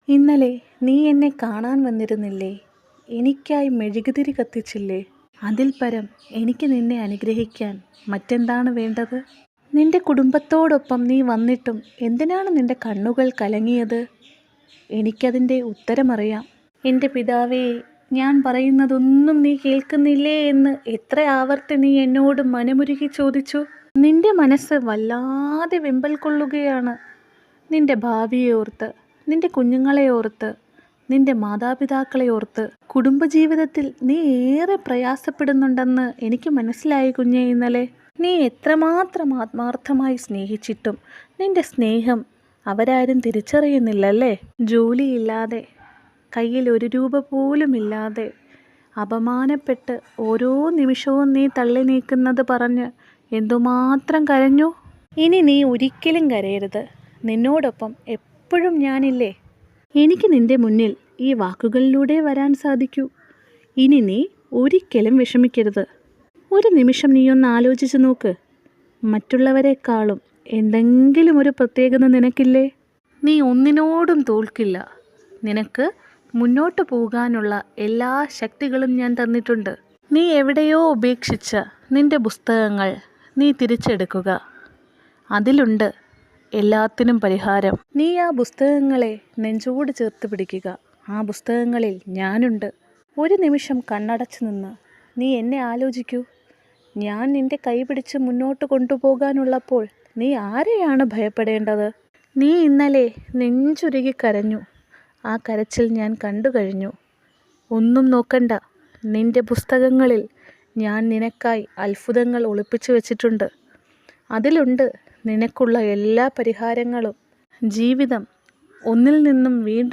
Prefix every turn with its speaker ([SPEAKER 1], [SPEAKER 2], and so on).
[SPEAKER 1] ഇന്നലെ നീ എന്നെ കാണാൻ വന്നിരുന്നില്ലേ? എനിക്കായി മെഴുകുതിരി കത്തിച്ചില്ലേ? അതിൽ പരം എനിക്ക് നിന്നെ അനുഗ്രഹിക്കാൻ മറ്റെന്താണ് വേണ്ടത്? നിന്റെ കുടുംബത്തോടൊപ്പം നീ വന്നിട്ടും എന്തിനാണ് നിന്റെ കണ്ണുകൾ കലങ്ങിയത്? എനിക്കതിൻ്റെ ഉത്തരമറിയാം. എൻ്റെ പിതാവേ, ഞാൻ പറയുന്നതൊന്നും നീ കേൾക്കുന്നില്ലേ എന്ന് എത്ര ആവർത്തി നീ എന്നോട് മനമുരുകി ചോദിച്ചു. നിന്റെ മനസ്സ് വല്ലാതെ വെമ്പൽ കൊള്ളുകയാണ്. നിന്റെ ഭാവിയെ ഓർത്ത്, നിന്റെ കുഞ്ഞുങ്ങളെ ഓർത്ത്, നിന്റെ മാതാപിതാക്കളെ ഓർത്ത്. കുടുംബജീവിതത്തിൽ നീ ഏറെ പ്രയാസപ്പെടുന്നുണ്ടെന്ന് എനിക്ക് മനസ്സിലായി കുഞ്ഞേ. ഇന്നലെ നീ എത്രമാത്രം ആത്മാർത്ഥമായി സ്നേഹിച്ചിട്ടും നിന്റെ സ്നേഹം അവരാരും തിരിച്ചറിയുന്നില്ലല്ലേ? ജോലിയില്ലാതെ, കയ്യിൽ ഒരു രൂപ പോലും ഇല്ലാതെ, അപമാനപ്പെട്ട് ഓരോ നിമിഷവും നീ തള്ളി നീക്കുന്നത് പറഞ്ഞ് എന്തുമാത്രം കരഞ്ഞു. ഇനി നീ ഒരിക്കലും കരയരുത്. നിന്നോടൊപ്പം എപ്പോഴും ഞാനില്ലേ. എനിക്ക് നിന്റെ മുന്നിൽ ഈ വാക്കുകളിലൂടെ വരാൻ സാധിക്കൂ. ഇനി നീ ഒരിക്കലും വിഷമിക്കരുത്. ഒരു നിമിഷം നീയൊന്ന് ആലോചിച്ച് നോക്ക്. മറ്റുള്ളവരെക്കാളും എന്തെങ്കിലും ഒരു പ്രത്യേകത നിനക്കില്ലേ? നീ ഒന്നിനോടും തോൽക്കില്ല. നിനക്ക് മുന്നോട്ട് പോകാനുള്ള എല്ലാ ശക്തികളും ഞാൻ തന്നിട്ടുണ്ട്. നീ എവിടെയോ ഉപേക്ഷിച്ച നിന്റെ പുസ്തകങ്ങൾ നീ തിരിച്ചെടുക്കുക. അതിലുണ്ട് എല്ലാത്തിനും പരിഹാരം. നീ ആ പുസ്തകങ്ങളെ നെഞ്ചോട് ചേർത്ത് പിടിക്കുക. ആ പുസ്തകങ്ങളിൽ ഞാനുണ്ട്. ഒരു നിമിഷം കണ്ണടച്ചു നിന്ന് നീ എന്നെ ആലോചിക്കൂ. ഞാൻ നിന്റെ കൈ പിടിച്ച് മുന്നോട്ട് കൊണ്ടുപോകാനുള്ളപ്പോൾ നീ ആരെയാണ് ഭയപ്പെടേണ്ടത്? നീ ഇന്നലെ നെഞ്ചുരുകി കരഞ്ഞു. ആ കരച്ചിൽ ഞാൻ കണ്ടു കഴിഞ്ഞു. ഒന്നും നോക്കണ്ട. നിന്റെ പുസ്തകങ്ങളിൽ ഞാൻ നിനക്കായി അത്ഭുതങ്ങൾ ഒളിപ്പിച്ചു വച്ചിട്ടുണ്ട്. അതിലുണ്ട് നിനക്കുള്ള എല്ലാ പരിഹാരങ്ങളും. ജീവിതം ഒന്നിൽ നിന്നും വീണ്ടും